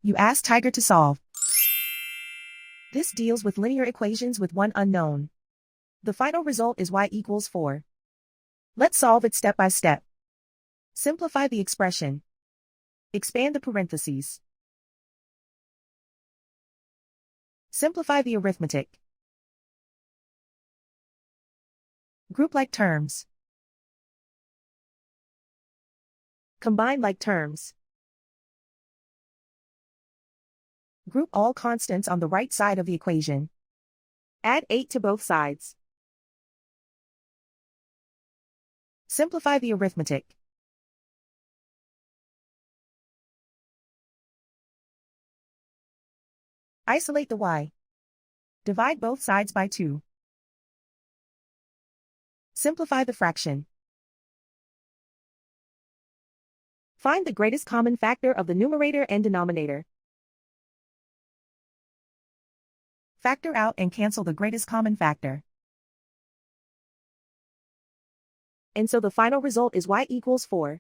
You ask Tiger to solve. This deals with linear equations with one unknown. The final result is y=4. Let's solve it step by step. Simplify the expression. Expand the parentheses. Simplify the arithmetic. Group like terms. Combine like terms. Group all constants on the right side of the equation. Add 8 to both sides. Simplify the arithmetic. Isolate the y. Divide both sides by 2. Simplify the fraction. Find the greatest common factor of the numerator and denominator. Factor out and cancel the greatest common factor. And so the final result is y=4.